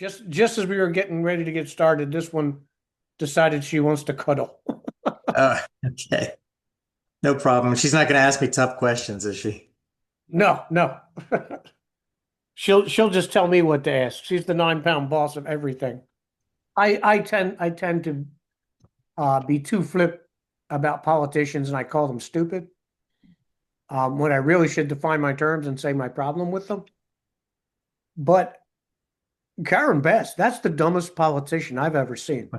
Just as we were getting ready to get started, this one decided she wants to cuddle. Okay. No problem. She's not going to ask me tough questions, is she? No, no. She'll just tell me what to ask. She's the 9 pound boss of everything. I tend to be too flip about politicians and I call them stupid. When I really should define my terms and say my problem with them. But Karen Bass, that's the dumbest politician I've ever seen.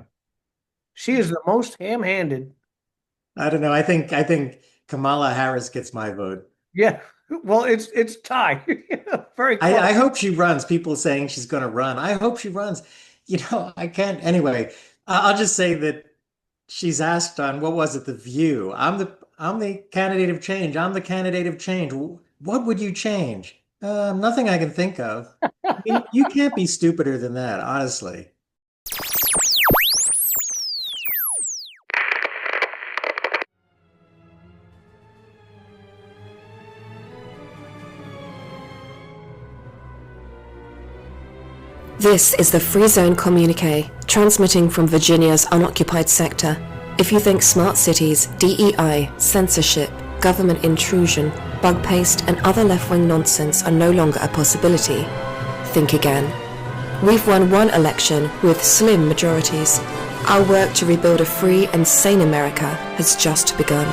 She is the most ham-handed. I don't know. I think Kamala Harris gets my vote. Yeah. Well, it's tie. Very close. I hope she runs. People saying she's going to run. I hope she runs. I can't. Anyway, I'll just say that she's asked on what was it, The View. I'm the candidate of change. I'm the candidate of change. What would you change? Nothing I can think of. I mean, you can't be stupider than that, honestly. This is the Free Zone Communiqué, transmitting from Virginia's unoccupied sector. If you think smart cities, DEI, censorship, government intrusion, bug paste, and other left-wing nonsense are no longer a possibility, think again. We've won one election with slim majorities. Our work to rebuild a free and sane America has just begun.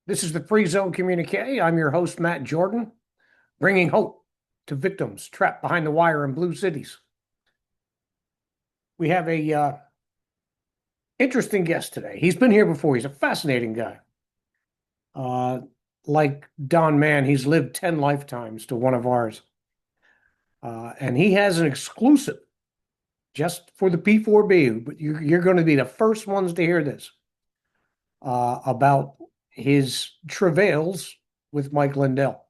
This is the Free Zone Communique. I'm your host, Matt Jordan, bringing hope to victims trapped behind the wire in blue cities. We have a interesting guest today. He's been here before. He's a fascinating guy. Like Don Mann, he's lived 10 lifetimes to one of ours. And he has an exclusive just for the P4B, but you're going to be the first ones to hear this about his travails with Mike Lindell.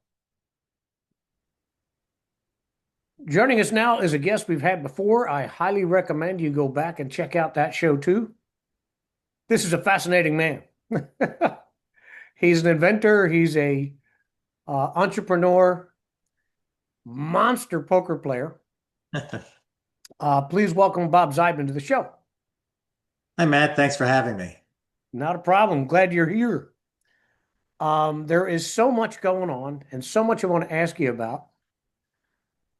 Joining us now is a guest we've had before. I highly recommend you go back and check out that show too. This is a fascinating man. He's an inventor. He's a entrepreneur, monster poker player. Please welcome Bob ZEIDMAN to the show. Hi, Matt. Thanks for having me. Not a problem. Glad you're here. There is so much going on and so much I want to ask you about.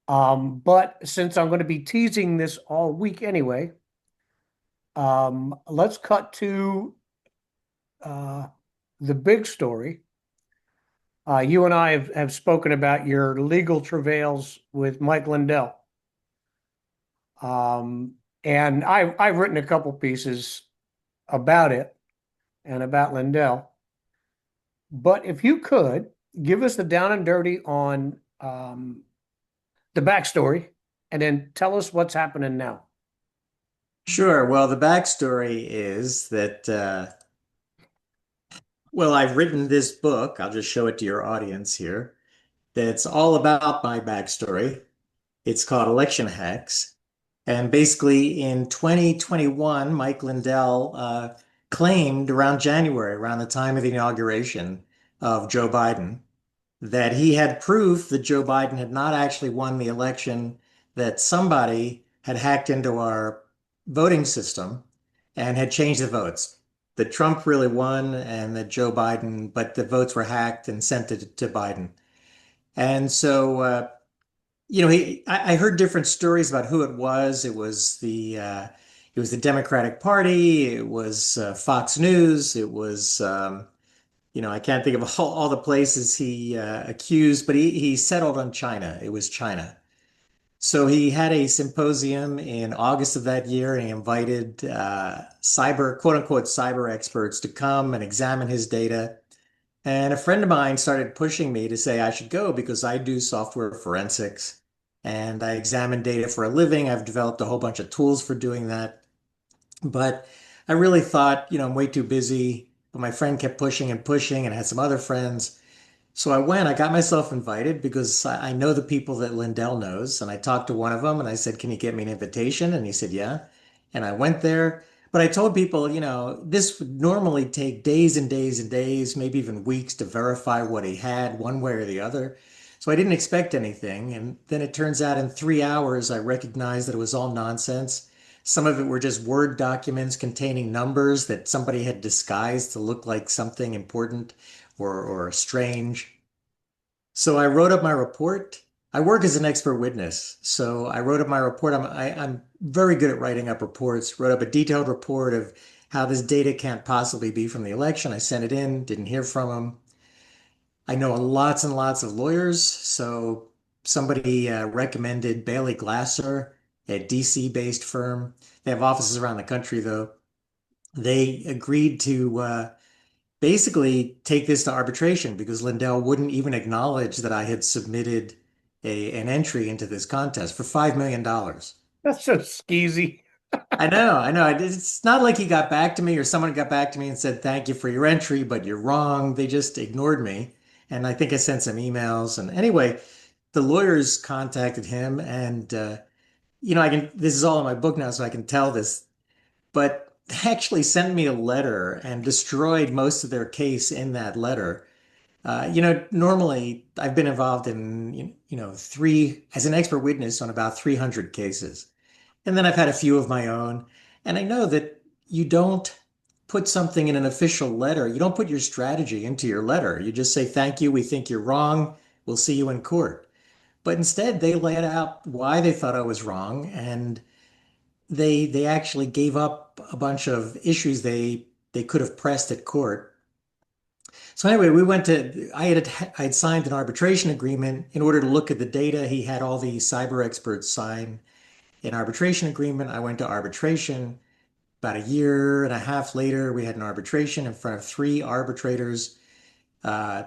But since I'm going to be teasing this all week anyway, let's cut to the big story. You and I have spoken about your legal travails with Mike Lindell. And I've written a couple pieces about it and about Lindell. But if you could give us the down and dirty on the backstory and then tell us what's happening now. Sure. Well, the backstory is that, I've written this book. I'll just show it to your audience here. That's all about my backstory. It's called Election Hacks. And basically, in 2021, Mike Lindell claimed around January, around the time of the inauguration of Joe Biden, that he had proof that Joe Biden had not actually won the election, that somebody had hacked into our voting system and had changed the votes. That Trump really won and that Joe Biden, but the votes were hacked and sent to Biden. And so, I heard different stories about who it was. It was the Democratic Party. It was Fox News. It was, I can't think of all the places he accused, but he settled on China. It was China. So he had a symposium in August of that year, and he invited cyber, quote unquote, cyber experts to come and examine his data. And a friend of mine started pushing me to say I should go because I do software forensics and I examine data for a living. I've developed a whole bunch of tools for doing that. But I really thought, I'm way too busy. But my friend kept pushing and pushing and had some other friends. So I went, I got myself invited because I know the people that Lindell knows. And I talked to one of them and I said, "Can you get me an invitation?" And he said, "Yeah." And I went there. But I told people, this would normally take days and days and days, maybe even weeks to verify what he had one way or the other. So I didn't expect anything. And then it turns out in 3 hours, I recognized that it was all nonsense. Some of it were just Word documents containing numbers that somebody had disguised to look like something important or strange. So I wrote up my report. I work as an expert witness. So I wrote up my report. I'm very good at writing up reports. Wrote up a detailed report of how this data can't possibly be from the election. I sent it in, didn't hear from them. I know lots and lots of lawyers. So somebody recommended Bailey Glasser, a DC-based firm. They have offices around the country, though. They agreed to basically take this to arbitration because Lindell wouldn't even acknowledge that I had submitted an entry into this contest for $5 million. That's so skeezy. I know, I know. It's not like he got back to me or someone got back to me and said, "Thank you for your entry, but you're wrong." They just ignored me. And I think I sent some emails. And anyway, the lawyers contacted him and, this is all in my book now, so I can tell this, but they actually sent me a letter and destroyed most of their case in that letter. Normally I've been involved in, as an expert witness on about 300 cases. And then I've had a few of my own. And I know that you don't put something in an official letter. You don't put your strategy into your letter. You just say, "Thank you. We think you're wrong. We'll see you in court." But instead, they laid out why they thought I was wrong. And they actually gave up a bunch of issues they could have pressed at court. So anyway, I had signed an arbitration agreement in order to look at the data. He had all the cyber experts sign an arbitration agreement. I went to arbitration. About a year and a half later, we had an arbitration in front of three arbitrators. Uh,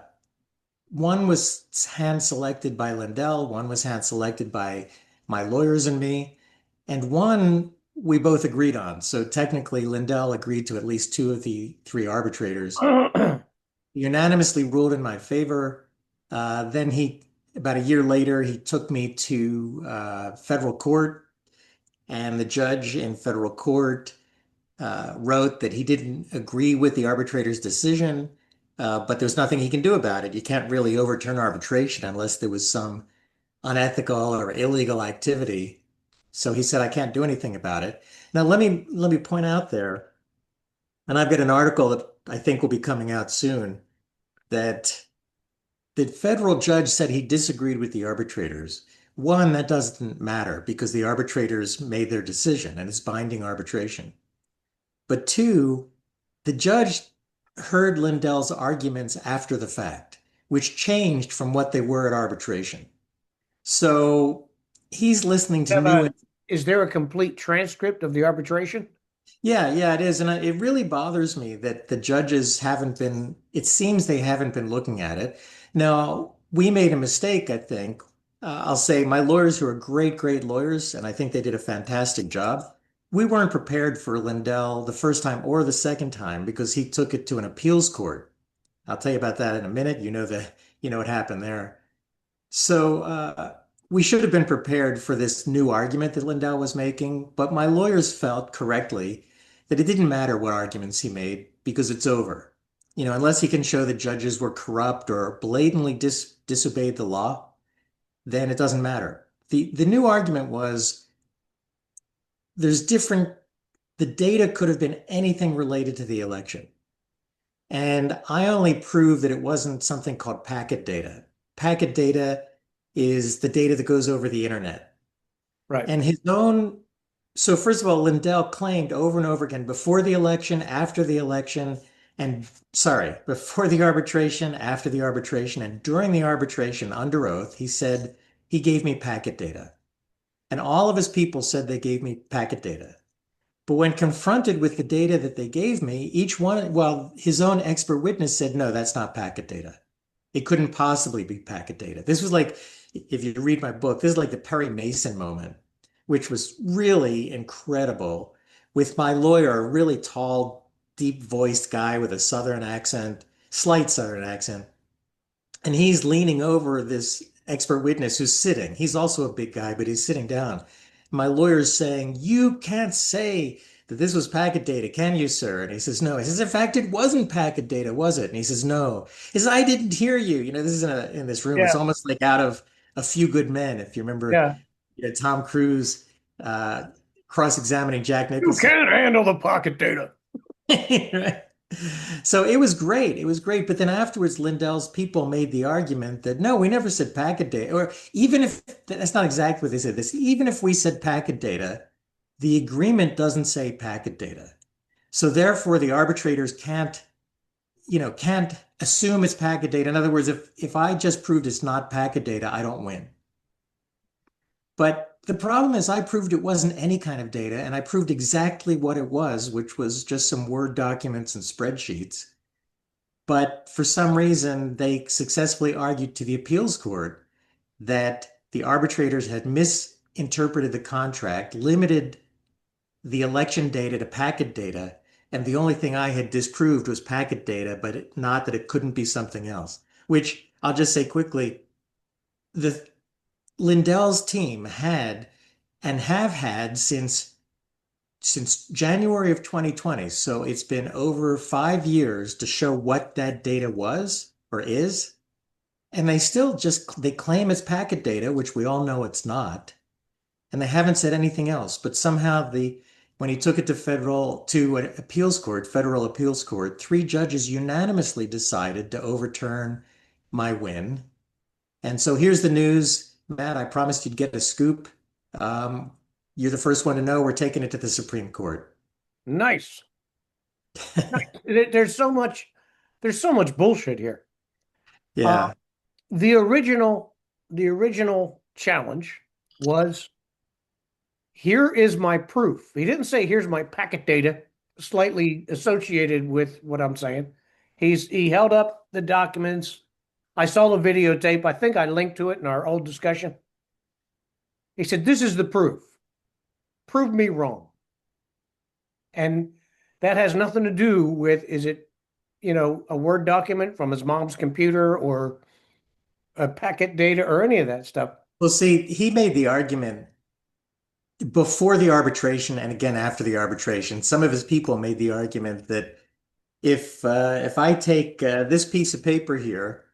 One was hand selected by Lindell, one was hand selected by my lawyers and me, and one we both agreed on. So technically, Lindell agreed to at least two of the three arbitrators. Unanimously ruled in my favor. Then about a year later, he took me to federal court, and the judge in federal court wrote that he didn't agree with the arbitrator's decision, but there's nothing he can do about it. You can't really overturn arbitration unless there was some unethical or illegal activity. So he said, "I can't do anything about it." Now, let me point out there, and I've got an article that I think will be coming out soon, that the federal judge said he disagreed with the arbitrators. One, that doesn't matter because the arbitrators made their decision and it's binding arbitration. But two, the judge heard Lindell's arguments after the fact, which changed from what they were at arbitration. So he's listening to Have new. is there a complete transcript of the arbitration? Yeah, yeah, it is. And it really bothers me that the judges haven't been, it seems they haven't been looking at it. Now, we made a mistake, I think. I'll say my lawyers, who are great, great lawyers, and I think they did a fantastic job. We weren't prepared for Lindell the first time or the second time because he took it to an appeals court. I'll tell you about that in a minute. You know what happened there. So we should have been prepared for this new argument that Lindell was making, but my lawyers felt correctly that it didn't matter what arguments he made because it's over. Unless he can show that judges were corrupt or blatantly disobeyed the law, then it doesn't matter. The new argument was there's different, the data could have been anything related to the election. And I only proved that it wasn't something called packet data. Packet data is the data that goes over the internet. Right. And so first of all, Lindell claimed over and over again before the election, after the election, before the arbitration, after the arbitration, and during the arbitration under oath, he said he gave me packet data. And all of his people said they gave me packet data. But when confronted with the data that they gave me, his own expert witness said, "No, that's not packet data. It couldn't possibly be packet data." This was like, if you read my book, this is like the Perry Mason moment, which was really incredible. With my lawyer, a really tall, deep voiced guy with a Southern accent, slight Southern accent, And he's leaning over this expert witness who's sitting. He's also a big guy, but he's sitting down. My lawyer's saying, "You can't say that this was packet data, can you, sir?" And he says, "No." He says, "In fact, it wasn't packet data, was it?" And he says, "No." He says, "I didn't hear you." This is in this room. It's Yeah, almost like out of A Few Good Men, if you remember, yeah. Tom Cruise uh, cross-examining Jack You Nicholson. can't handle the pocket data. Right? So it was great. It was great. But then afterwards, Lindell's people made the argument that no, we never said packet data. Or even if that's not exactly what they said, this, even if we said packet data, the agreement doesn't say packet data. So therefore, the arbitrators can't assume it's packet data. In other words, if I just proved it's not packet data, I don't win. But the problem is I proved it wasn't any kind of data, and I proved exactly what it was, which was just some Word documents and spreadsheets. But for some reason, they successfully argued to the appeals court that the arbitrators had misinterpreted the contract, limited the election data to packet data, and the only thing I had disproved was packet data, but not that it couldn't be something else, which I'll just say quickly, the Lindell's team had and have had since January of 2020. So it's been over 5 years to show what that data was or is. And they claim it's packet data, which we all know it's not. And they haven't said anything else. But somehow when he took it to an appeals court, federal appeals court, 3 judges unanimously decided to overturn my win. And so here's the news, Matt. I promised you'd get a scoop. Um, you're the first one to know we're taking it to the Supreme Court. Nice. There's there's so much bullshit here. Yeah. The original challenge was, here is my proof. He didn't say here's my packet data, slightly associated with what I'm saying. He held up the documents. I saw the videotape. I think I linked to it in our old discussion. He said, "This is the proof. Prove me wrong." And that has nothing to do with, is it, a Word document from his mom's computer or a packet data or any of that stuff. Well, see, he made the argument before the arbitration and again after the arbitration. Some of his people made the argument that if I take this piece of paper here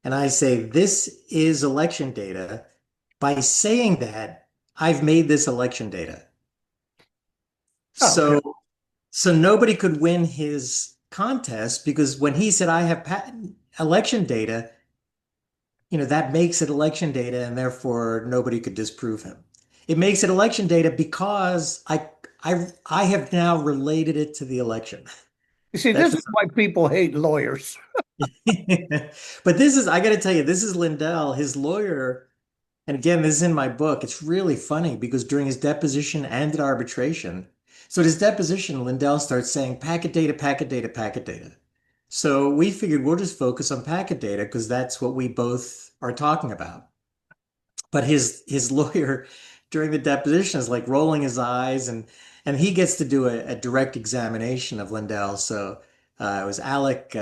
and I say this is election data, by saying that, I've made this election data. Oh, okay. So nobody could win his contest because when he said I have election data, that makes it election data and therefore nobody could disprove him. It makes it election data because I have now related it to the election. You see, this is why people hate lawyers. But I got to tell you, this is Lindell, his lawyer. And again, this is in my book. It's really funny because during his deposition and at arbitration, so at his deposition, Lindell starts saying packet data, packet data, packet data. So we figured we'll just focus on packet data because that's what we both are talking about. But his lawyer during the deposition is like rolling his eyes and he gets to do a direct examination of Lindell. So it was Alec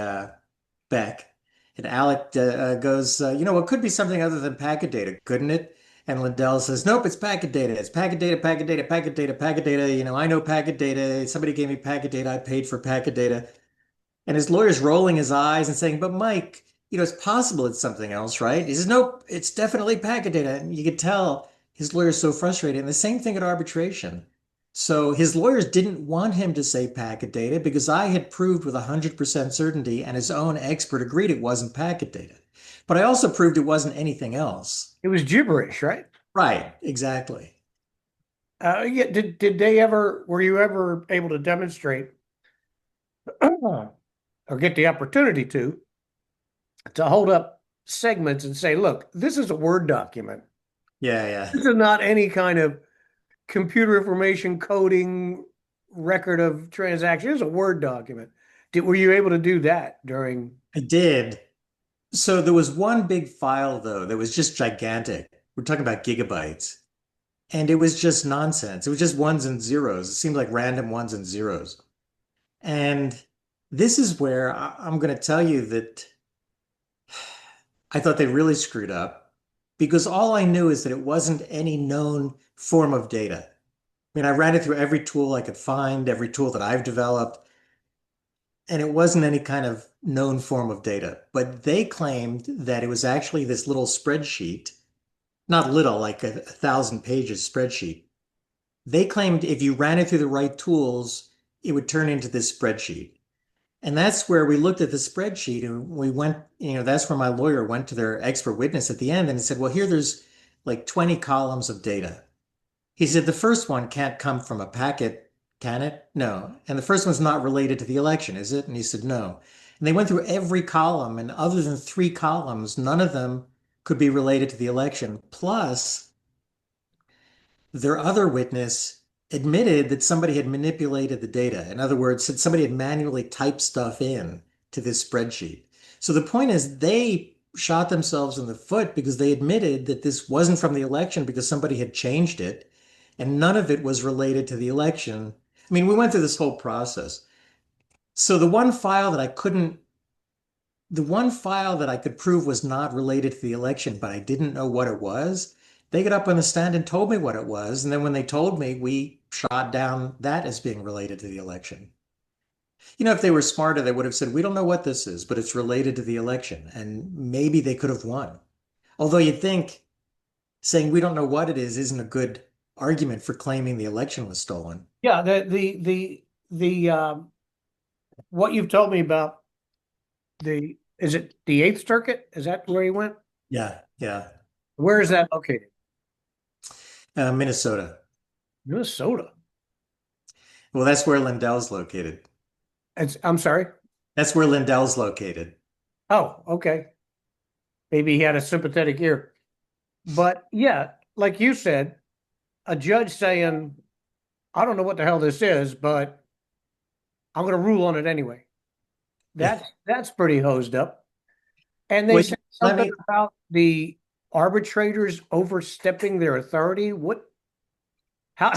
Beck. And Alec goes, it could be something other than packet data, couldn't it? And Lindell says, nope, it's packet data. It's packet data, packet data, packet data, packet data. I know packet data. Somebody gave me packet data. I paid for packet data. And his lawyer's rolling his eyes and saying, but Mike, it's possible it's something else, right? He says, nope, it's definitely packet data. And you could tell his lawyer's so frustrated. And the same thing at arbitration. So his lawyers didn't want him to say packet data because I had proved with 100% certainty and his own expert agreed it wasn't packet data. But I also proved it wasn't anything else. It was gibberish, right? Right, exactly. Yeah. Were you ever able to demonstrate or get the opportunity to hold up segments and say, look, this is a Word document. Yeah. This is not any kind of computer information coding record of transactions. It's a Word document. Were you able to do that during? I did. So there was one big file though that was just gigantic. We're talking about gigabytes. And it was just nonsense. It was just ones and zeros. It seemed like random ones and zeros. And this is where I'm going to tell you that I thought they really screwed up because all I knew is that it wasn't any known form of data. I mean, I ran it through every tool I could find, every tool that I've developed, and it wasn't any kind of known form of data. But they claimed that it was actually this little spreadsheet, not little, like a 1,000 pages spreadsheet. They claimed if you ran it through the right tools, it would turn into this spreadsheet. And that's where we looked at the spreadsheet and we went, that's where my lawyer went to their expert witness at the end and said, well, here there's like 20 columns of data. He said, the first one can't come from a packet, can it? No. And the first one's not related to the election, is it? And he said, no. And they went through every column, and other than 3 columns, none of them could be related to the election. Plus, their other witness admitted that somebody had manipulated the data. In other words, that somebody had manually typed stuff in to this spreadsheet. So the point is they shot themselves in the foot because they admitted that this wasn't from the election because somebody had changed it and none of it was related to the election. I mean, we went through this whole process. So the one file that I could prove was not related to the election, but I didn't know what it was. They got up on the stand and told me what it was. And then when they told me, we shot down that as being related to the election. If they were smarter, they would have said, we don't know what this is, but it's related to the election. And maybe they could have won. Although you'd think saying we don't know what it is isn't a good argument for claiming the election was stolen. Yeah, the what you've told me about is it the Eighth Circuit? Is that where he went? Yeah, yeah. Where is that located? Minnesota. Minnesota. Well, that's where Lindell's located. I'm sorry. That's where Lindell's located. Oh, okay. Maybe he had a sympathetic ear. But yeah, like you said, a judge saying, I don't know what the hell this is, but I'm going to rule on it anyway. That's pretty hosed up. And they said something about the arbitrators overstepping their authority. How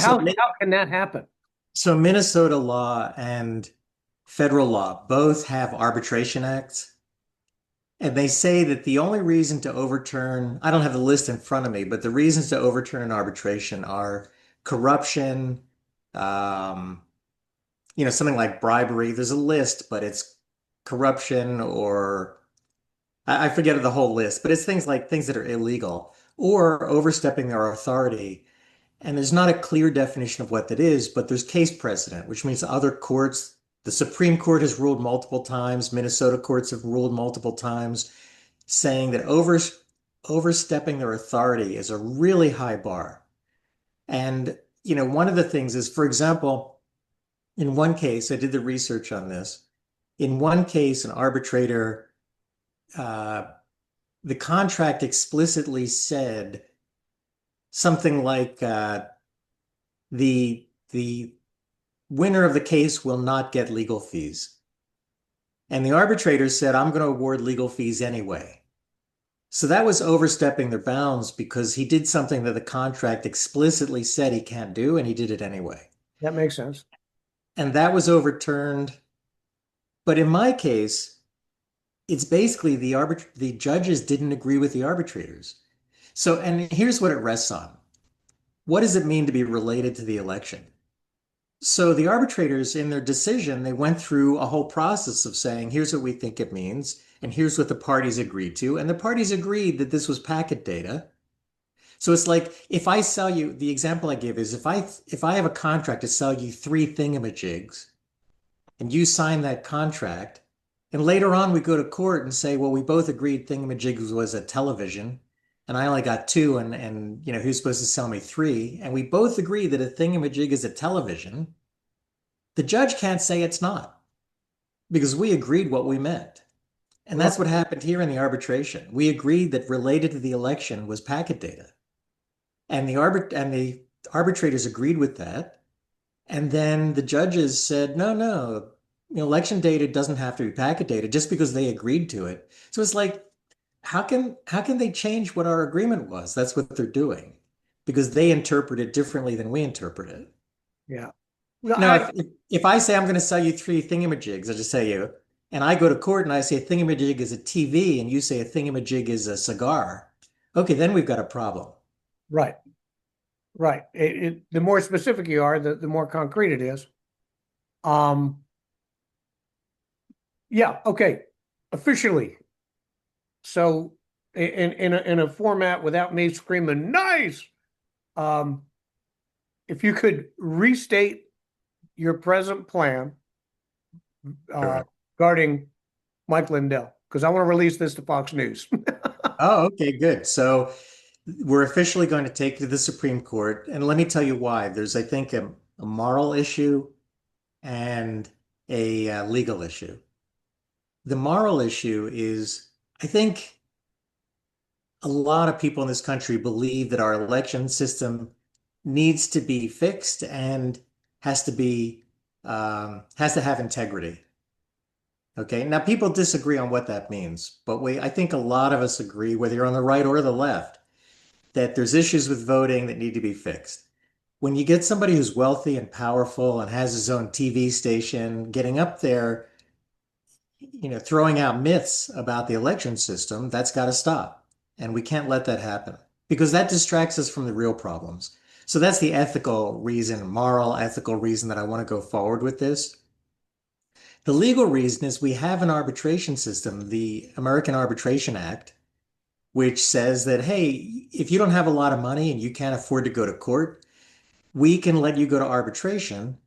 can that happen? So Minnesota law and federal law both have arbitration acts. And they say that the only reason to overturn, I don't have the list in front of me, but the reasons to overturn an arbitration are corruption, something like bribery. There's a list, but it's corruption or I forget the whole list, but it's things that are illegal or overstepping their authority. And there's not a clear definition of what that is, but there's case precedent, which means other courts, the Supreme Court has ruled multiple times, Minnesota courts have ruled multiple times, saying that overstepping their authority is a really high bar. And, one of the things is, for example, in one case, I did the research on this. In one case, an arbitrator, the contract explicitly said something like the winner of the case will not get legal fees. And the arbitrator said, I'm going to award legal fees anyway. So that was overstepping their bounds because he did something that the contract explicitly said he can't do, and he did it anyway. That makes sense. And that was overturned. But in my case, it's basically the judges didn't agree with the arbitrators. So, and here's what it rests on. What does it mean to be related to the election? So the arbitrators in their decision, they went through a whole process of saying, here's what we think it means, and here's what the parties agreed to. And the parties agreed that this was packet data. So it's like, if I sell you, the example I give is if I have a contract to sell you 3 thingamajigs and you sign that contract, and later on we go to court and say, well, we both agreed thingamajigs was a television and I only got 2 and who's supposed to sell me 3? And we both agree that a thingamajig is a television. The judge can't say it's not because we agreed what we meant. And that's what happened here in the arbitration. We agreed that related to the election was packet data. And the arbitrators agreed with that. And then the judges said, no, election data doesn't have to be packet data just because they agreed to it. So it's like, how can they change what our agreement was? That's what they're doing because they interpret it differently than we interpret it. Yeah. Now, if I say I'm going to sell you 3 thingamajigs, I'll just say you, and I go to court and I say a thingamajig is a TV and you say a thingamajig is a cigar, okay, then we've got a problem. Right. Right. The more specific you are, the more concrete it is. Yeah. Okay. Officially. So in a format without me screaming nice, um, if you could restate your present plan Sure. regarding Mike Lindell, because I want to release this to Fox News. Oh, okay, good. So we're officially going to take it to the Supreme Court. And let me tell you why. There's, I think, a moral issue and a legal issue. The moral issue is, I think a lot of people in this country believe that our election system needs to be fixed and has to be has to have integrity. Okay. Now people disagree on what that means, but I think a lot of us agree, whether you're on the right or the left, that there's issues with voting that need to be fixed. When you get somebody who's wealthy and powerful and has his own TV station getting up there, throwing out myths about the election system, that's got to stop. And we can't let that happen because that distracts us from the real problems. So that's the ethical reason, moral, ethical reason that I want to go forward with this. The legal reason is we have an arbitration system, the American Arbitration Act, which says that, hey, if you don't have a lot of money and you can't afford to go to court, we can let you go to arbitration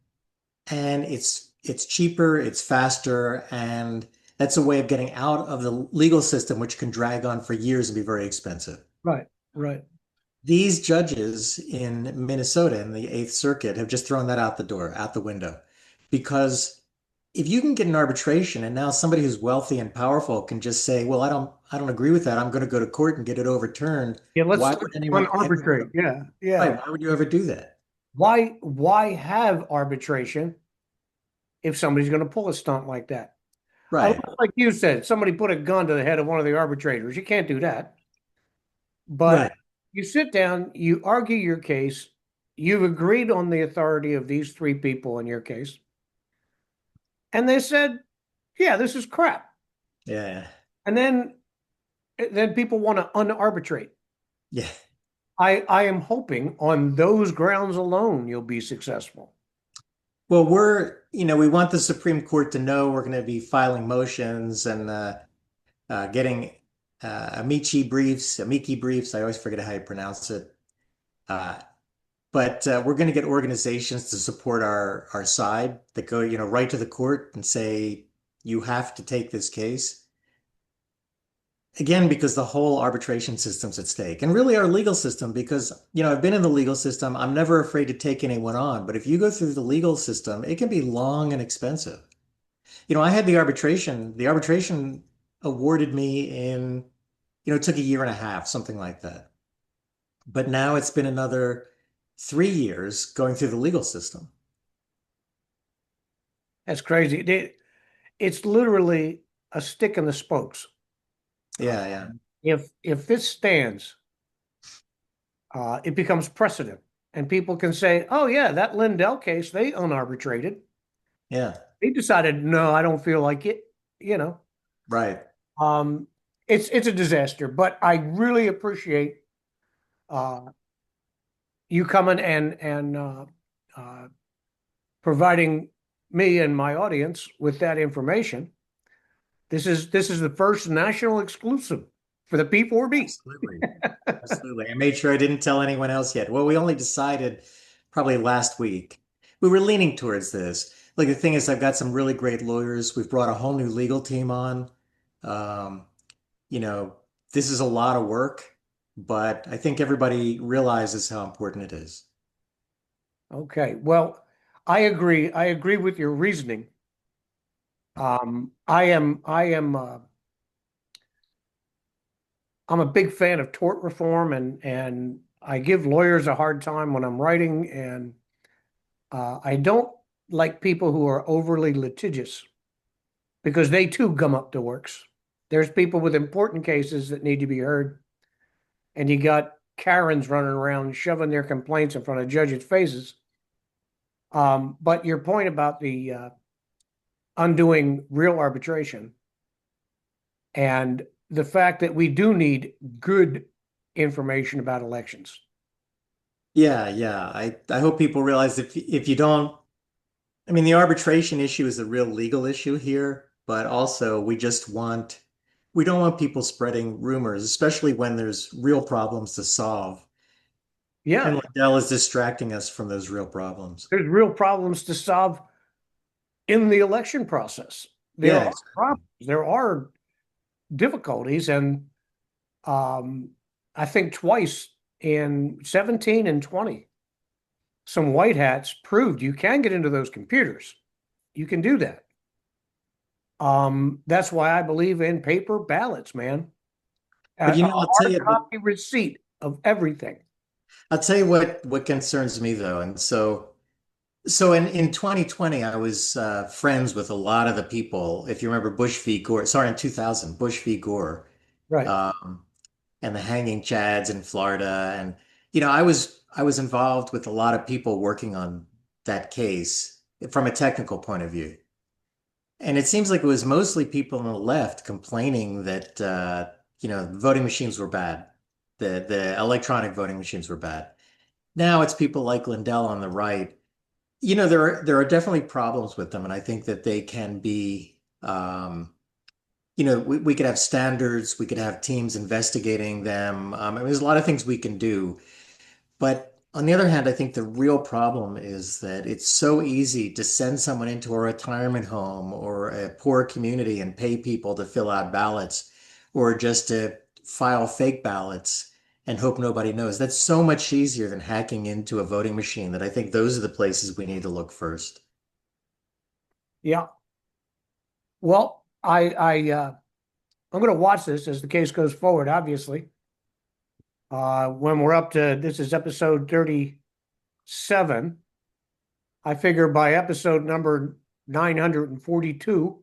and it's cheaper, it's faster, and that's a way of getting out of the legal system, which can drag on for years and be very expensive. Right. Right. These judges in Minnesota in the Eighth Circuit have just thrown that out the door, out the window, because if you can get an arbitration and now somebody who's wealthy and powerful can just say, well, I don't agree with that. I'm going to go to court and get it overturned. Yeah. Let's Why would anyone arbitrate. ever, Yeah. right, Yeah. why would you ever do that? Why have arbitration if somebody's going to pull a stunt like that? Right, Like you said, somebody put a gun to the head of one of the arbitrators. You can't do that. But right. you sit down, you argue your case, you've agreed on the authority of these three people in your case, and they said, yeah, this is crap. Yeah, And then people want to unarbitrate. yeah. I am hoping on those grounds alone you'll be successful. Well, we want the Supreme Court to know we're going to be filing motions and getting amici briefs. I always forget how you pronounce it. Uh, but we're going to get organizations to support our side that go, right to the court and say, you have to take this case. Again, because the whole arbitration system's at stake and really our legal system, because, I've been in the legal system. I'm never afraid to take anyone on. But if you go through the legal system, it can be long and expensive. I had the arbitration awarded me it took a year and a half, something like that. But now it's been another 3 years going through the legal system. That's crazy. It's literally a stick in the spokes. Yeah, yeah, If this stands, it becomes precedent, and people can say, "Oh yeah, that Lindell case they unarbitrated. yeah, They decided no, I don't feel like it." You know, right. um, it's a disaster. But I really appreciate uh, you coming and uh, providing me and my audience with that information. This is the first national exclusive for the P4B. Absolutely. Absolutely. I made sure I didn't tell anyone else yet. Well, we only decided probably last week. We were leaning towards this. Like the thing is, I've got some really great lawyers. We've brought a whole new legal team on. Um, you know, this is a lot of work, but I think everybody realizes how important it is. Okay, well, I agree. I agree with your reasoning. I'm a big fan of tort reform, and I give lawyers a hard time when I'm writing, and I don't like people who are overly litigious because they too gum up the works. There's people with important cases that need to be heard, and you got Karens running around shoving their complaints in front of judges' faces. But your point about the undoing real arbitration. And the fact that we do need good information about elections. Yeah, yeah. I hope people realize if you don't, I mean, the arbitration issue is a real legal issue here, but also we don't want people spreading rumors, especially when there's real problems to solve. And Yeah, Liddell is distracting us from those real problems. there's real problems to solve in the election process. There Yeah, are problems, there are difficulties, and um, I think twice in 17 and 20, some white hats proved you can get into those computers. You can do that. That's why I believe in paper ballots, man. but A I'll tell hard you, copy receipt of everything. what concerns me though. And so in 2020, I was friends with a lot of the people. If you remember Bush v. Gore, sorry, in 2000, Bush v. Gore, Right. um, and the hanging chads in Florida, and I was involved with a lot of people working on that case from a technical point of view. And it seems like it was mostly people on the left complaining that voting machines were bad, the electronic voting machines were bad. Now it's people like Lindell on the right. There are definitely problems with them, and I think that they can be, we could have standards, we could have teams investigating them. I mean, there's a lot of things we can do. But on the other hand, I think the real problem is that it's so easy to send someone into a retirement home or a poor community and pay people to fill out ballots or just to file fake ballots and hope nobody knows. That's so much easier than hacking into a voting machine that I think those are the places we need to look first. Yeah. Well, I'm going to watch this as the case goes forward, obviously. When we're up to, this is episode 37. I figure by episode number 942,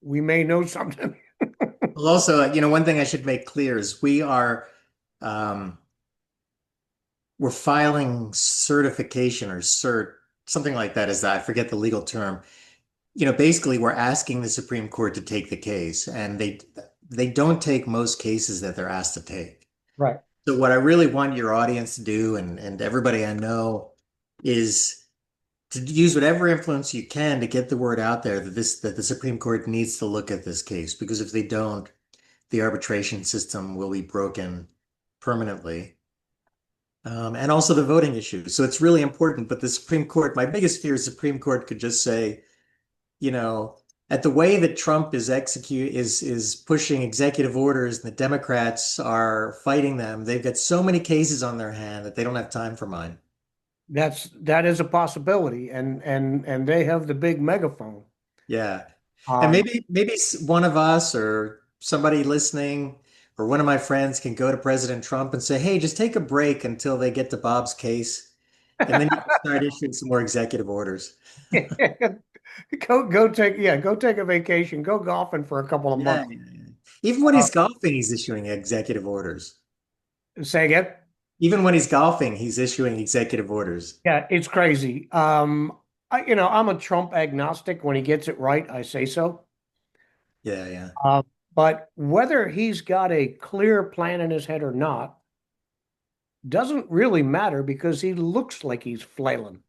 we may know something. Well, also, one thing I should make clear is um, we're filing certification or something like that is that I forget the legal term. Basically we're asking the Supreme Court to take the case, and they don't take most cases that they're asked to take. Right. So what I really want your audience to do and everybody I know is to use whatever influence you can to get the word out there that the Supreme Court needs to look at this case, because if they don't, the arbitration system will be broken permanently. And also the voting issue. So it's really important. But the Supreme Court, my biggest fear is the Supreme Court could just say, at the way that Trump is pushing executive orders and the Democrats are fighting them, they've got so many cases on their hand that they don't have time for mine. That is a possibility, and they have the big megaphone. Yeah. And Um, maybe one of us or somebody listening or one of my friends can go to President Trump and say, "Hey, just take a break until they get to Bob's case, and then you can start issuing some more executive orders." go take a vacation, go golfing for a couple of Yeah, months. yeah, yeah. Even when Uh, he's golfing, he's issuing executive orders. Say again? Even when he's golfing, he's issuing executive orders. Yeah, it's crazy. I'm a Trump agnostic. When he gets it right, I say so. Yeah, yeah. Uh, but whether he's got a clear plan in his head or not doesn't really matter because he looks like he's flailing.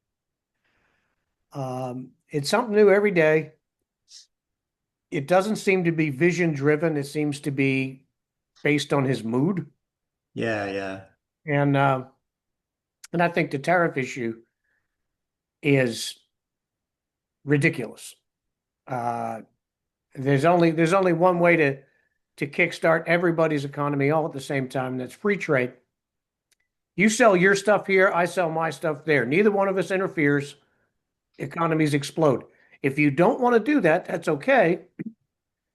It's something new every day. It doesn't seem to be vision driven. It seems to be based on his mood. Yeah, yeah. And I think the tariff issue is ridiculous. Uh, there's only one way to kickstart everybody's economy all at the same time, and that's free trade. You sell your stuff here, I sell my stuff there. Neither one of us interferes. Economies explode. If you don't want to do that, that's okay.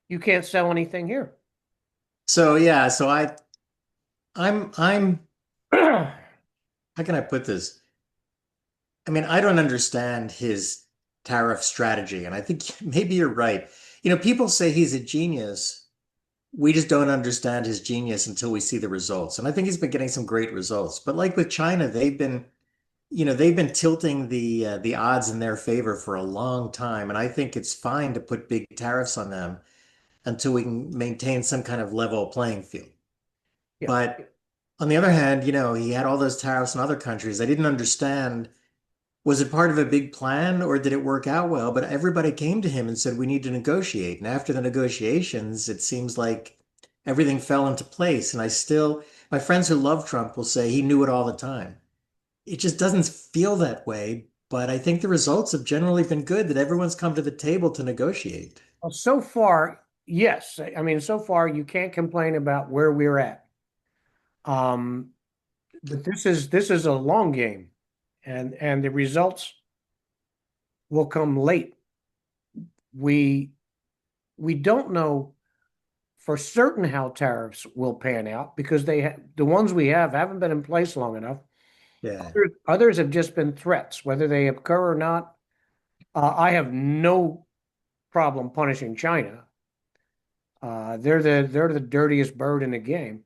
You can't sell anything here. So yeah, so I'm Right. how can I put this? I mean, I don't understand his tariff strategy, and I think maybe you're right. People say he's a genius. We just don't understand his genius until we see the results. And I think he's been getting some great results. But like with China, they've been tilting the odds in their favor for a long time, and I think it's fine to put big tariffs on them until we can maintain some kind of level playing field. Yeah. But on the other hand, he had all those tariffs in other countries. I didn't understand, was it part of a big plan or did it work out well? But everybody came to him and said, we need to negotiate. And after the negotiations, it seems like everything fell into place. And my friends who love Trump will say he knew it all the time. It just doesn't feel that way. But I think the results have generally been good, that everyone's come to the table to negotiate. Well, so far, yes. I mean, so far you can't complain about where we're at. But this is a long game, and the results will come late. We we don't know for certain how tariffs will pan out because the ones we have haven't been in place long enough. Yeah. Others have just been threats, whether they occur or not. I have no problem punishing China. They're the dirtiest bird in the game,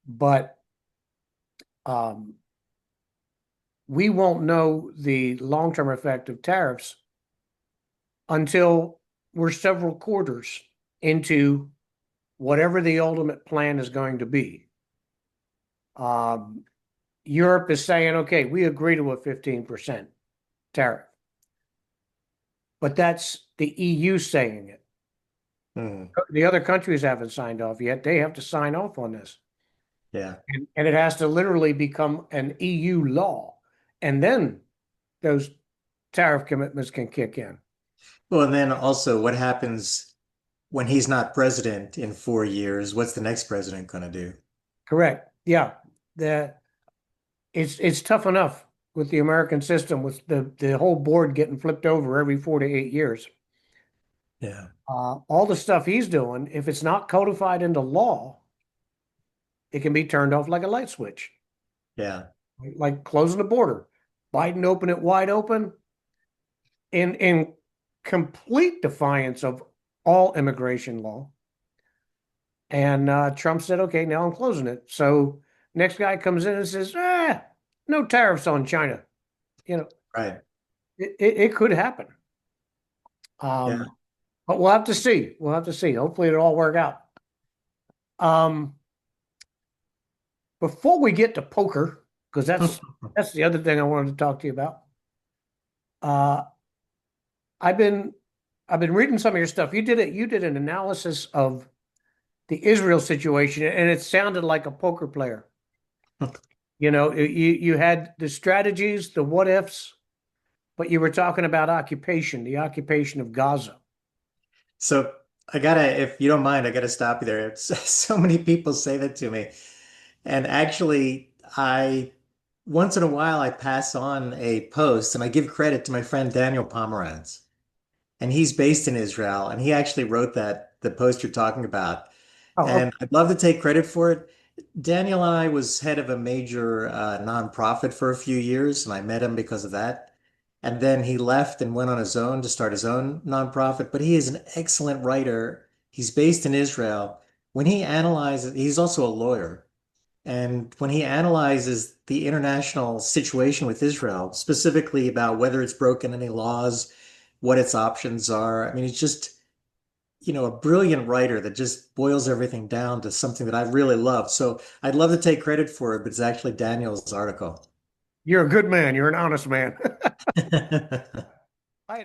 but um, we won't know the long-term effect of tariffs until we're several quarters into whatever the ultimate plan is going to be. Europe is saying, okay, we agree to a 15% tariff, but that's the EU saying it. Mhm. The other countries haven't signed off yet. They have to sign off on this. Yeah. And it has to literally become an EU law. And then those tariff commitments can kick in. Well, and then also what happens when he's not president in 4 years? What's the next president going to do? Correct. Yeah. The it's tough enough with the American system with the whole board getting flipped over every 4 to 8 years. Yeah. All the stuff he's doing, if it's not codified into law, it can be turned off like a light switch, Yeah. like closing the border. Biden opened it wide open in complete defiance of all immigration law. And Trump said, okay, now I'm closing it. So next guy comes in and says, no tariffs on China. You know, Right. it could happen. Yeah. But we'll have to see. We'll have to see. Hopefully it'll all work out. Before we get to poker, because that's the other thing I wanted to talk to you about. I've been reading some of your stuff. You did an analysis of the Israel situation, and it sounded like a poker player. You had the strategies, the what ifs, but you were talking about the occupation of Gaza. So if you don't mind, I gotta stop you there. So many people say that to me. And actually, once in a while, I pass on a post and I give credit to my friend Daniel Pomerantz. And he's based in Israel. And he actually wrote the post you're talking about. Oh, And I'd love to take credit for it. Daniel and I was head of a major nonprofit for a few years, and I met him because of that. And then he left and went on his own to start his own nonprofit. But he is an excellent writer. He's based in Israel. When he analyzes, he's also a lawyer. And when he analyzes the international situation with Israel, specifically about whether it's broken any laws, what its options are, I mean, he's just, a brilliant writer that just boils everything down to something that I really love. So I'd love to take credit for it, but it's actually Daniel's article. you're a good man. You're an honest man.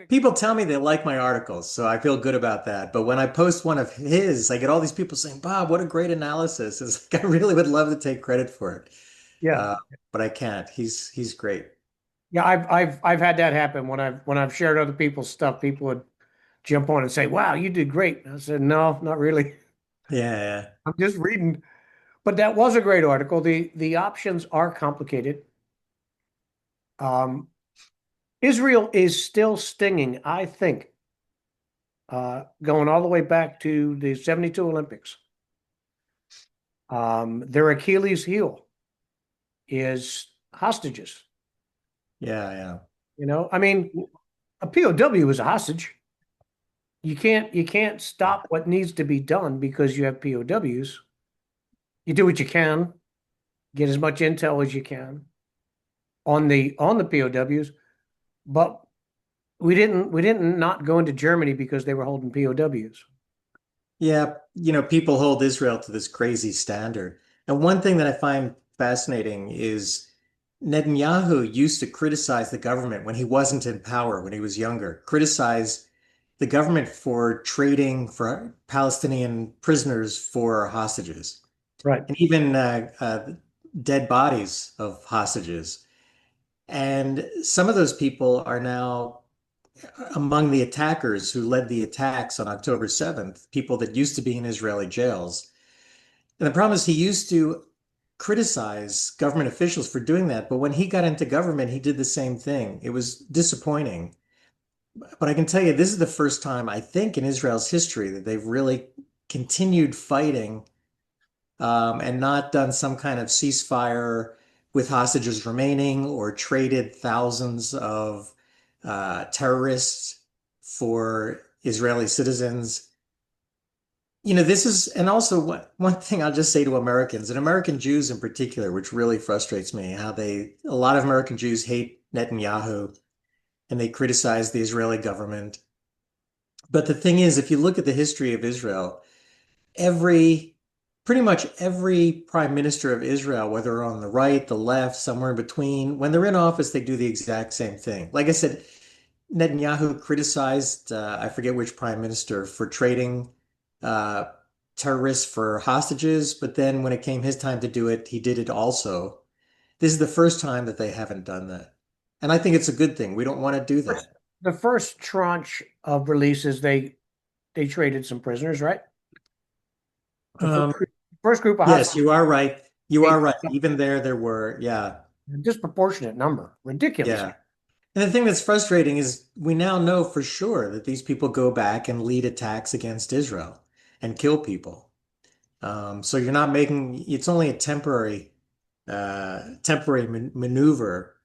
People tell me they like my articles, so I feel good about that. But when I post one of his, I get all these people saying, Bob, what a great analysis. It's like, I really would love to take credit for it. Yeah. But I can't. He's great. Yeah, I've had that happen when I've shared other people's stuff. People would jump on and say, "Wow, you did great." I said, "No, not really. Yeah, I'm just reading." But that was a great article. The options are complicated. Israel is still stinging, I think, going all the way back to the 72 Olympics. Their Achilles heel is hostages. yeah. I mean, a POW is a hostage. You can't stop what needs to be done because you have POWs. You do what you can, get as much intel as you can. on the POWs, but we didn't not go into Germany because they were holding POWs. Yeah, people hold Israel to this crazy standard. And one thing that I find fascinating is Netanyahu used to criticize the government when he wasn't in power, when he was younger, criticize the government for trading for Palestinian prisoners for hostages, Right. and even dead bodies of hostages. And some of those people are now among the attackers who led the attacks on October 7th, people that used to be in Israeli jails. And the problem is he used to criticize government officials for doing that, but when he got into government, he did the same thing. It was disappointing. But I can tell you, this is the first time, I think, in Israel's history that they've really continued fighting and not done some kind of ceasefire with hostages remaining or traded thousands of terrorists for Israeli citizens. This is, and also one thing I'll just say to Americans and American Jews in particular, which really frustrates me, how a lot of American Jews hate Netanyahu and they criticize the Israeli government. But the thing is, if you look at the history of Israel, every pretty much every prime minister of Israel, whether on the right, the left, somewhere in between, when they're in office, they do the exact same thing. Like I said, Netanyahu criticized, I forget which prime minister, for trading uh, terrorists for hostages, but then when it came his time to do it, he did it also. This is the first time that they haven't done that. And I think it's a good thing. We don't want to do that. The first tranche of releases, they traded some prisoners, right? Um, First group of yes, hostages, you are right. You are right. Even there were, yeah, a disproportionate number, ridiculous. yeah. And the thing that's frustrating is we now know for sure that these people go back and lead attacks against Israel and kill people. So you're not making, it's only a temporary maneuver.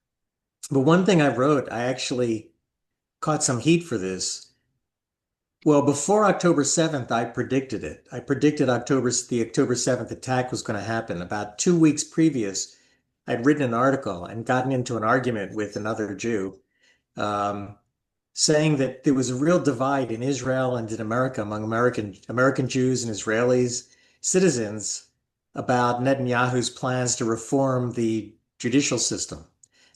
But one thing I wrote, I actually caught some heat for this. Well, before October 7th, I predicted it. I predicted the October 7th attack was going to happen. About 2 weeks previous, I'd written an article and gotten into an argument with another Jew, um, saying that there was a real divide in Israel and in America among American Jews and Israelis, citizens, about Netanyahu's plans to reform the judicial system.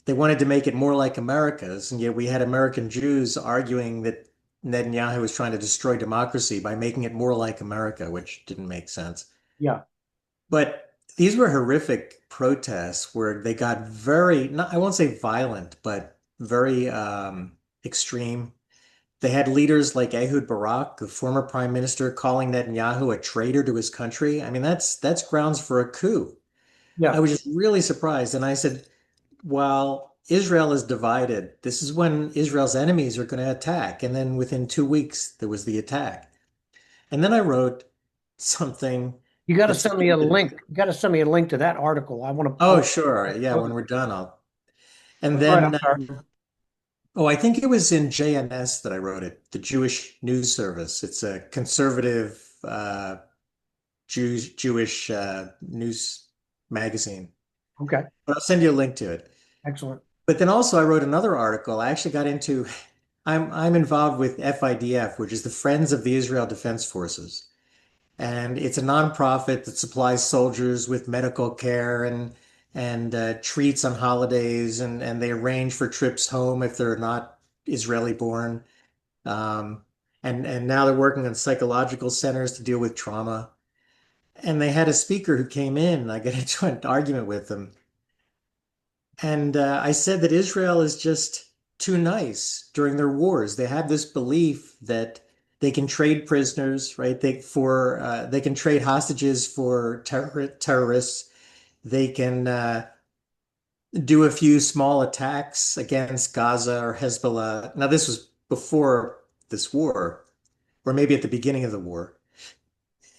They wanted to make it more like America's, and yet we had American Jews arguing that Netanyahu was trying to destroy democracy by making it more like America, which didn't make sense. Yeah. But these were horrific protests where they got very, not, I won't say violent, but very extreme. They had leaders like Ehud Barak, the former prime minister, calling Netanyahu a traitor to his country. I mean, that's grounds for a coup. I Yeah. was just really surprised. And I said, while Israel is divided, this is when Israel's enemies are going to attack. And then within 2 weeks, there was the attack. And then I wrote something You got to that's send me a link. You got to send me a link to that article. I want to. oh, sure. Yeah, when we're done, I'll. And All right, I'm then, sorry. oh, I think it was in JNS that I wrote it, the Jewish News Service. It's a conservative Jewish news magazine. Okay, But I'll send you a link to it. excellent. But then also I wrote another article. I actually got into, I'm involved with FIDF, which is the Friends of the Israel Defense Forces. And it's a nonprofit that supplies soldiers with medical care and treats on holidays, and they arrange for trips home if they're not Israeli born. Um, and now they're working on psychological centers to deal with trauma. And they had a speaker who came in, and I got into an argument with them. And I said that Israel is just too nice during their wars. They have this belief that they can trade prisoners, right? They can trade hostages for terrorists. They can do a few small attacks against Gaza or Hezbollah. Now, this was before this war, or maybe at the beginning of the war.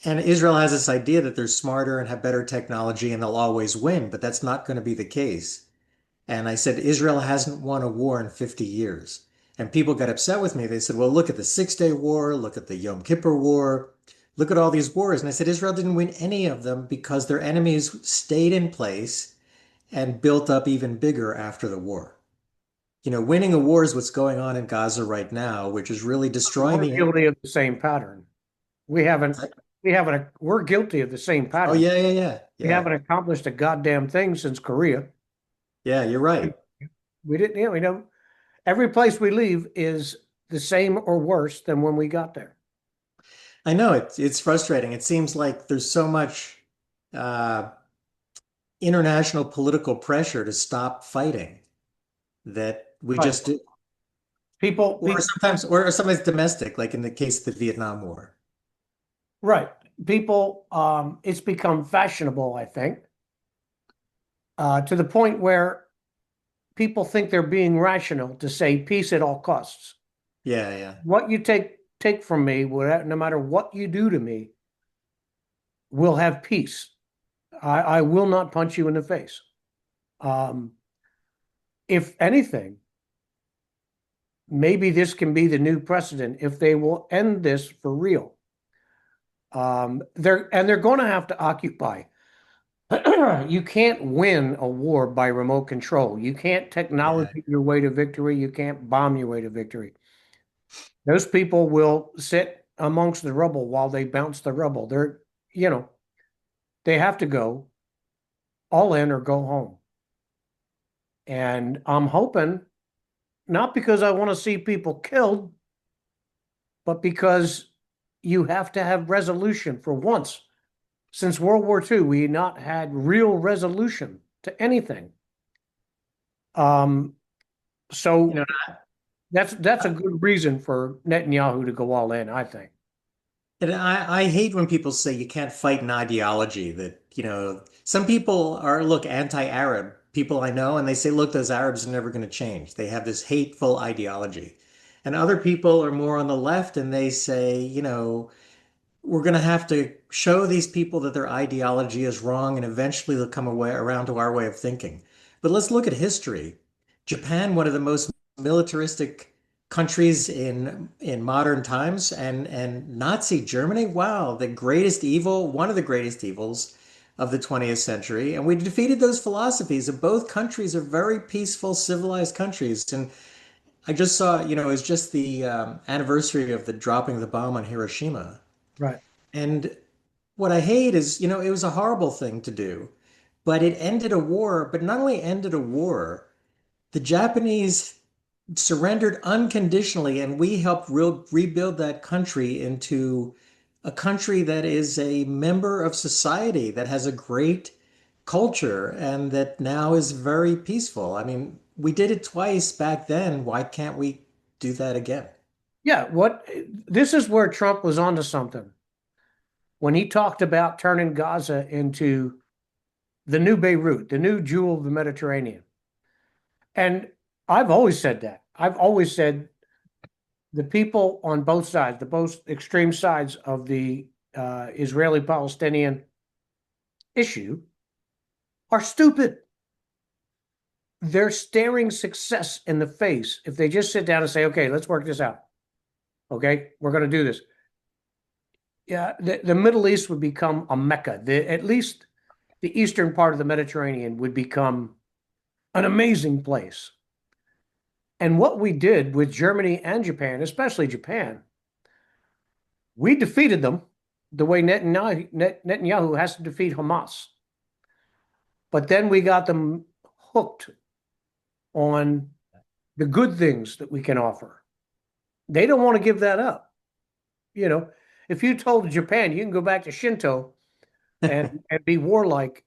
And Israel has this idea that they're smarter and have better technology and they'll always win, but that's not going to be the case. And I said, Israel hasn't won a war in 50 years. And people got upset with me. They said, well, look at the Six-Day War, look at the Yom Kippur War, look at all these wars. And I said, Israel didn't win any of them because their enemies stayed in place and built up even bigger after the war. Winning a war is what's going on in Gaza right now, which is really destroying We're the. guilty of the same pattern. We haven't, we're guilty of the same Oh, pattern. yeah, yeah, yeah, We yeah, haven't accomplished a goddamn thing since Korea. yeah. You're right. We didn't, every place we leave is the same or worse than when we got there. I know it's frustrating. It seems like there's so much uh, international political pressure to stop fighting that we Right. just do. Or People, sometimes domestic, like in the case of the Vietnam War. right. People, it's become fashionable, I think, to the point where people think they're being rational to say peace at all costs. Yeah, yeah. What you take from me, whatever, no matter what you do to me, will have peace. I will not punch you in the face. Um, if anything, maybe this can be the new precedent if they will end this for real. They're going to have to occupy. You can't win a war by remote control. You can't Yeah. technology your way to victory. You can't bomb your way to victory. Those people will sit amongst the rubble while they bounce the rubble. You know, they have to go all in or go home. And I'm hoping, not because I want to see people killed, but because you have to have resolution for once. Since World War II, we not had real resolution to anything. Um, You know, so that's a good reason for Netanyahu to go all in, I think. and I hate when people say you can't fight an ideology that, some people are, look, anti-Arab people I know, and they say, look, those Arabs are never going to change. They have this hateful ideology. And other people are more on the left and they say, we're going to have to show these people that their ideology is wrong and eventually they'll come away around to our way of thinking. But let's look at history. Japan, one of the most militaristic countries in modern times, and Nazi Germany, wow, the greatest evil, one of the greatest evils of the 20th century. And we defeated those philosophies, and both countries are very peaceful, civilized countries. And I just saw, it was just the anniversary of the dropping of the bomb on Hiroshima. Right. And what I hate is, it was a horrible thing to do, but it ended a war. But not only ended a war, the Japanese surrendered unconditionally, and we helped rebuild that country into a country that is a member of society that has a great culture and that now is very peaceful. I mean, we did it twice back then. Why can't we do that again? Yeah, this is where Trump was onto something. When he talked about turning Gaza into the new Beirut, the new jewel of the Mediterranean. And I've always said that. I've always said the people on both sides, the both extreme sides of the Israeli-Palestinian issue, are stupid. They're staring success in the face if they just sit down and say, okay, let's work this out. Okay, we're going to do this. Yeah, the Middle East would become a Mecca. At least the eastern part of the Mediterranean would become an amazing place. And what we did with Germany and Japan, especially Japan, we defeated them the way Netanyahu has to defeat Hamas. But then we got them hooked on the good things that we can offer. They don't want to give that up. If you told Japan you can go back to Shinto and be warlike,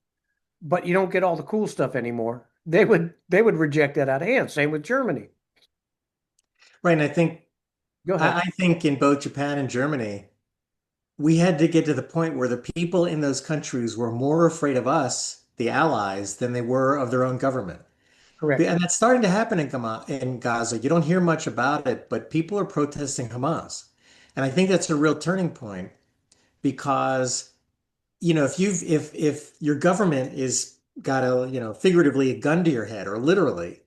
but you don't get all the cool stuff anymore, they would reject that out of hand. Same with Germany. Right. And I think Go ahead. I think in both Japan and Germany, we had to get to the point where the people in those countries were more afraid of us, the allies, than they were of their own government. Correct. And that's starting to happen in Gaza. You don't hear much about it, but people are protesting Hamas. And I think that's a real turning point because, if your government is got a, figuratively a gun to your head or literally,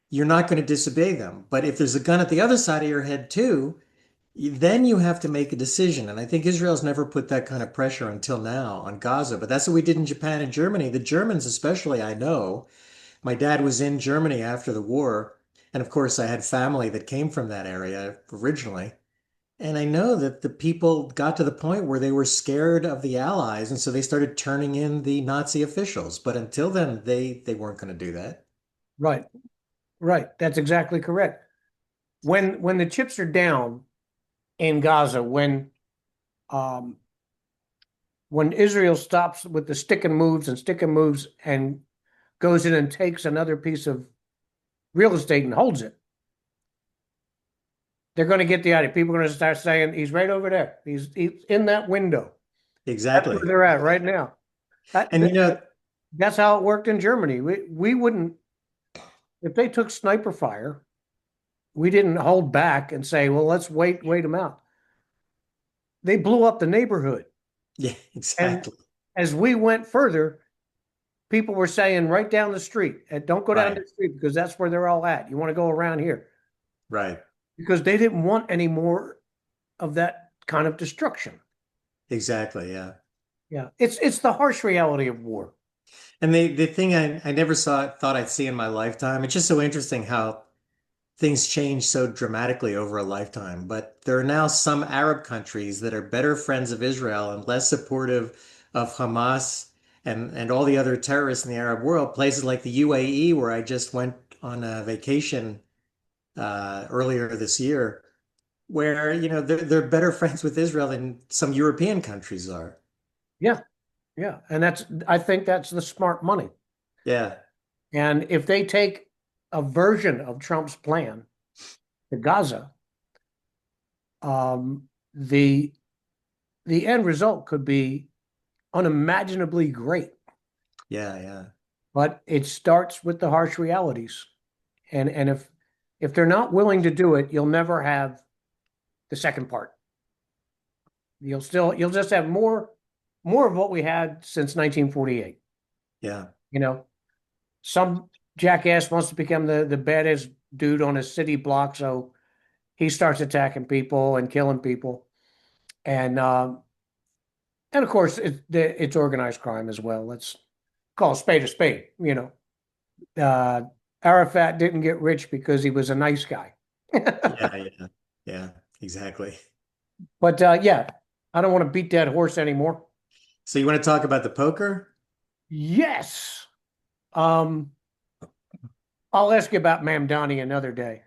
you're not going to disobey them. But if there's a gun at the other side of your head too, then you have to make a decision. And I think Israel's never put that kind of pressure until now on Gaza. But that's what we did in Japan and Germany. The Germans, especially, I know. My dad was in Germany after the war. And of course, I had family that came from that area originally. And I know that the people got to the point where they were scared of the Allies. And so they started turning in the Nazi officials. But until then, they weren't going to do that. Right, right. That's exactly correct. When the chips are down in Gaza, um, when Israel stops with the stick and moves and goes in and takes another piece of real estate and holds it, they're going to get the idea. People are going to start saying, he's right over there. He's in that window. That's Exactly. where they're at right now. And That's how it worked in Germany. We wouldn't, if they took sniper fire, we didn't hold back and say, well, let's wait them out. They blew up the neighborhood. yeah, And exactly. as we went further, people were saying right down the street, and don't go down Right. the street because that's where they're all at. You want to go around here Right. because they didn't want any more of that kind of destruction. Exactly. Yeah. Yeah, it's the harsh reality of war. And the thing I never thought I'd see in my lifetime, it's just so interesting how things change so dramatically over a lifetime. But there are now some Arab countries that are better friends of Israel and less supportive of Hamas and all the other terrorists in the Arab world. Places like the UAE, where I just went on a vacation earlier this year, where they're better friends with Israel than some European countries are. Yeah, yeah, and I think that's the smart money. Yeah. And if they take a version of Trump's plan to Gaza, um, the the end result could be unimaginably great. Yeah. Yeah. But it starts with the harsh realities. And if they're not willing to do it, you'll never have the second part. You'll just have more of what we had since 1948. Yeah. You know, some jackass wants to become the baddest dude on a city block, so he starts attacking people and killing people. And of course it's organized crime as well. Let's call a spade a spade, you know. Arafat didn't get rich because he was a nice guy. Yeah. Yeah. Yeah. Exactly. But yeah, I don't want to beat that horse anymore. So you want to talk about the poker? Yes. Um, I'll ask you about Mamdani another day.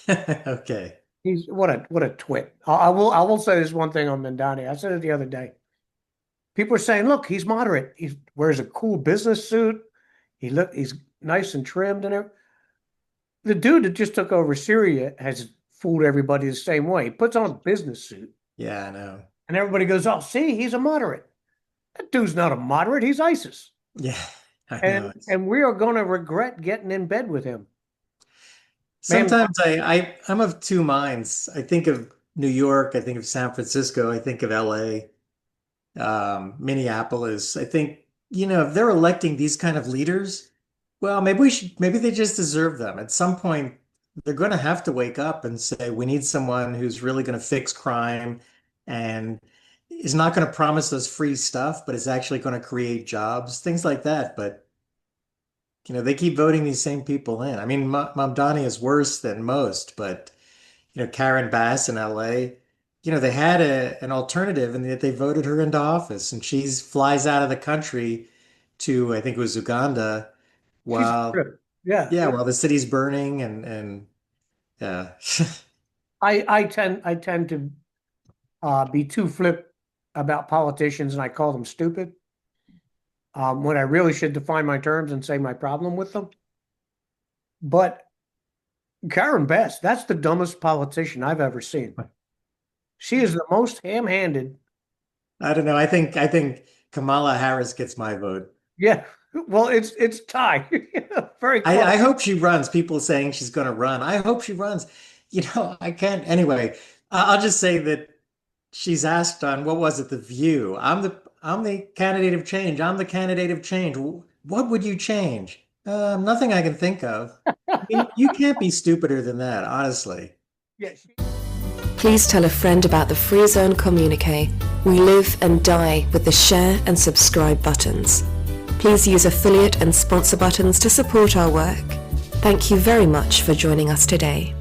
Okay. He's what a twit. I will say this one thing on Mamdani. I said it the other day. People are saying, look, he's moderate. He wears a cool business suit. He's nice and trimmed and everything. The dude that just took over Syria has fooled everybody the same way. He puts on a business suit Yeah, I know. and everybody goes, oh, see, he's a moderate. That dude's not a moderate. He's ISIS. Yeah, I know. And we are going to regret getting in bed with him. Man, Sometimes I'm of two minds. I think of New York, I think of San Francisco, I think of LA, Minneapolis. I think, if they're electing these kind of leaders, well, maybe they just deserve them. At some point, they're going to have to wake up and say, we need someone who's really going to fix crime and is not going to promise us free stuff, but is actually going to create jobs, things like that. But they keep voting these same people in. I mean, Mamdani is worse than most, but Karen Bass in LA, they had an alternative and that they voted her into office and she's flies out of the country to, I think it was Uganda, she's while good. Yeah. yeah, while the city's burning and yeah. I tend to be too flip about politicians and I call them stupid. When I really should define my terms and say my problem with them. But Karen Bass, that's the dumbest politician I've ever seen. She is the most ham-handed. I don't know. I think Kamala Harris gets my vote. Yeah. Well, it's tied. Very close. I hope she runs. People saying she's going to run. I hope she runs. I can't. Anyway, I'll just say that she's asked on what was it, The View. I'm the candidate of change. I'm the candidate of change. What would you change? Nothing I can think of. I mean, you can't be stupider than that, honestly. Yeah. Please tell a friend about the Free Zone Communiqué. We live and die with the share and subscribe buttons. Please use affiliate and sponsor buttons to support our work. Thank you very much for joining us today.